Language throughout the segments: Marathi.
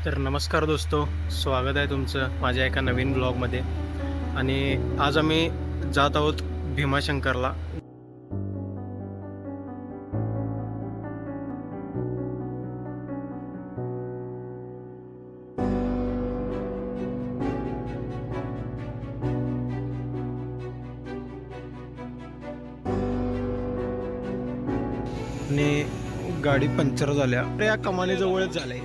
तर नमस्कार दोस्तो, स्वागत आहे तुमचं माझ्या एका नवीन ब्लॉगमध्ये. आणि आज आम्ही जात आहोत भीमाशंकरला. आणि गाडी पंक्चर झाल्या, या कमानीजवळच झालंय.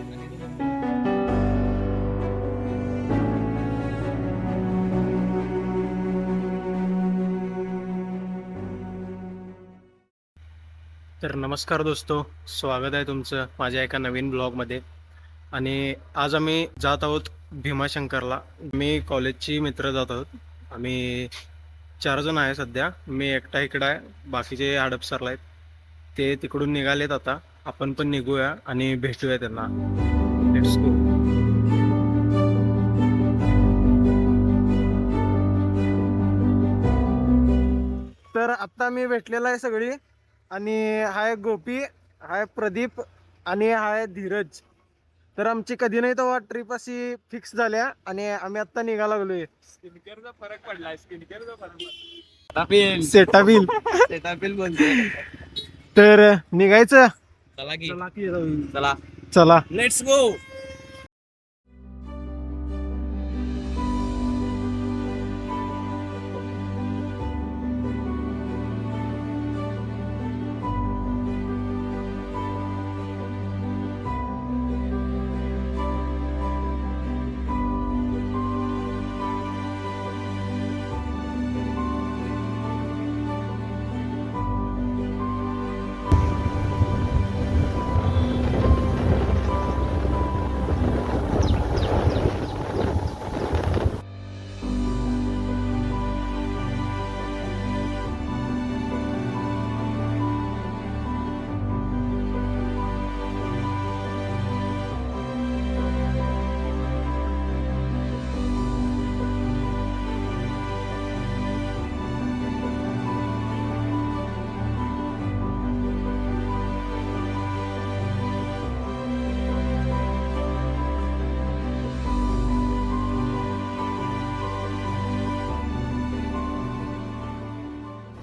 तर नमस्कार दोस्तो, स्वागत आहे तुमचं माझ्या एका नवीन ब्लॉगमध्ये. आणि आज आम्ही जात आहोत भीमाशंकरला. मी कॉलेजची मित्र जात आहोत. आम्ही 4 जण आहे सध्या. मी एकटा इकडं आहे, बाकीचे हडपसरला आहेत. ते तिकडून निघालेत. आता आपण पण निघूया आणि भेटूया त्यांना. Let's go. तर आत्ता मी भेटलेला आहे सगळी. आणि हाय गोपी, हाय प्रदीप आणि हाय धीरज. तर आमची कधी नाही तेव्हा ट्रिप अशी फिक्स झाल्या आणि आम्ही आत्ता निघा लागलोय. स्किनकेअरचा फरक पडलाय. स्किनकेअरचा फरक सेटाबिल. सेटापिल बोलते. तर निघायचं. चला की चला चला. Let's go.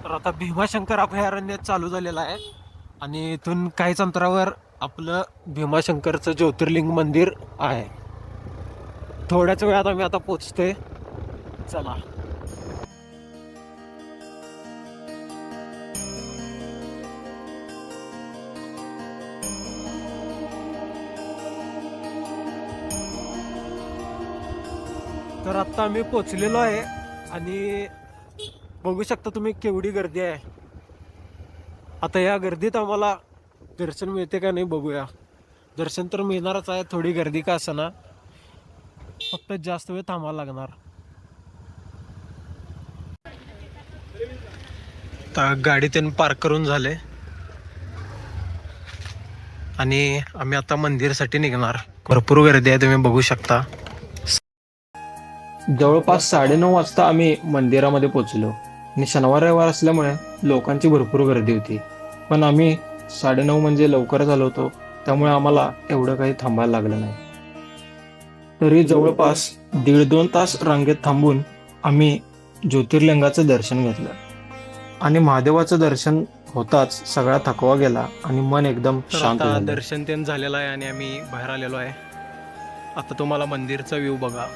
तर आता भीमाशंकर अभयारण्य चालू झालेलं आहे. आणि इथून काहीच अंतरावर आपलं भीमाशंकरचं ज्योतिर्लिंग मंदिर आहे. थोड्याच वेळात आम्ही आता पोचतोय. चला. तर आत्ता आम्ही पोचलेलो आहे. आणि बघू शकता तुम्ही केवढी गर्दी आहे. आता या गर्दीत आम्हाला दर्शन मिळते का नाही बघूया. दर्शन तर मिळणारच आहे, थोडी गर्दी का असना, फक्त जास्त वेळ थांबायला लागणार. आता गाडी त्यांनी पार्क करून झाले आणि आम्ही आता मंदिरसाठी निघणार. भरपूर गर्दी आहे, तुम्ही बघू शकता. जवळपास 9:30 वाजता आम्ही मंदिरामध्ये पोचलो. आणि शनिवार रविवार असल्यामुळे लोकांची भरपूर गर्दी होती. पण आम्ही 9:30 म्हणजे लवकरच आलो होतो, त्यामुळे आम्हाला एवढं काही थांबायला लागलं नाही. तरी जवळपास 1.5-2 तास रांगेत थांबून आम्ही ज्योतिर्लिंगाचं दर्शन घेतलं. आणि महादेवाचं दर्शन होताच सगळा थकवा गेला आणि मन एकदम शांत झालं. दर्शन ते झालेलं आहे आणि आम्ही बाहेर आलेलो आहे. आता तुम्हाला मंदिरचा व्ह्यू बघा.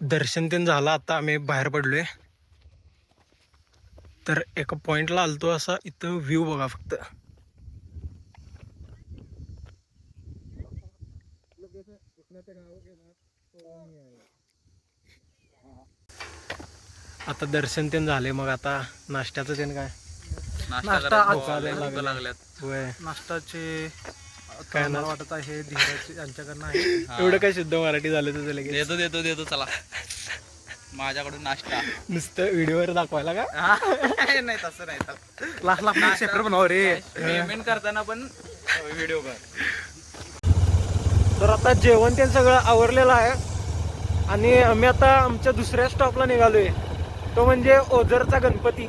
दर्शन ते झालं, आता आम्ही बाहेर पडलोय. तर एका पॉइंटला आलतो. असा इथं व्ह्यू बघा फक्त. आता दर्शन ते झाले, मग आता नाश्त्याचं ते काय नाश्ता लागल्यात. नाश्ताचे काय नाव वाटत आहे धीरज यांच्याकडनं आहे. एवढं काय शुद्ध मराठी झालं तुझं लगेच. देतो चला. माझ्याकडून नाश्ता. नुसतं व्हिडिओवर दाखवायला का नाही तसं नाही लाख सेपरेट बनव रे. पेमेंट करताना पण व्हिडिओ कर. तर आता जेवण ते सगळं आवरलेलं आहे आणि आम्ही आता आमच्या दुसऱ्या स्टॉपला निघालोय, तो म्हणजे ओझरचा गणपती.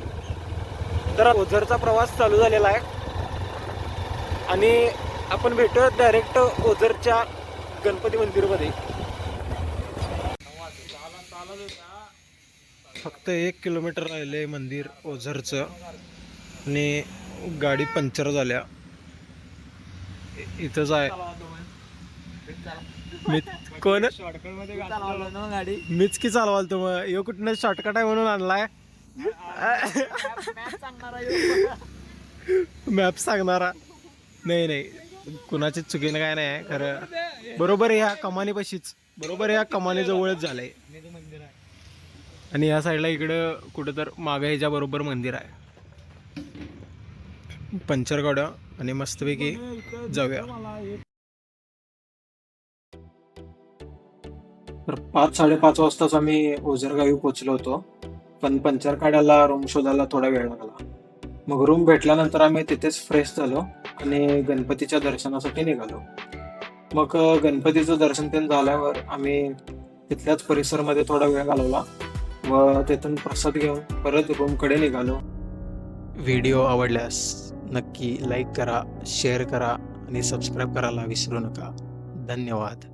तर ओझरचा प्रवास चालू झालेला आहे आणि आपण भेटूया डायरेक्ट ओझरच्या गणपती मंदिरमध्ये. फक्त 1 किलोमीटर राहिले मंदिर ओझरचं आणि गाडी पंक्चर झाल्या. इथंच आहे. मी कोण शॉर्टकट मध्ये गाडी. मीच की चालवाल तो मग यो कुठनं शॉर्टकट आहे म्हणून आणलाय. मॅप सांगणारा नाही कुणाची चुकीनं काय नाही खरं. बरोबर ह्या कमानीपाशीच, बरोबर ह्या कमानी जवळच झालंय आणि या साईडला इकडं कुठं तर मागं ह्याच्या बरोबर मंदिर आहे. पंचर काढूया आणि मस्तपैकी जाऊया. तर 5-5:30 वाजताच आम्ही ओझर गावी पोहोचलो होतो, पण पंचर काढायला रूम शोधायला थोडा वेळ लागला. मग रूम भेटल्यानंतर आम्ही तिथेच फ्रेश झालो आणि गणपतीच्या दर्शनासाठी निघालो. मग गणपतीचं दर्शन ते झाल्यावर आम्ही तिथल्याच परिसरामध्ये थोडा वेळ घालवला व तिथून प्रसाद घेऊन परत रूमकडे निघालो. व्हिडिओ आवडल्यास नक्की लाईक करा, शेअर करा आणि सबस्क्राईब करायला विसरू नका. धन्यवाद.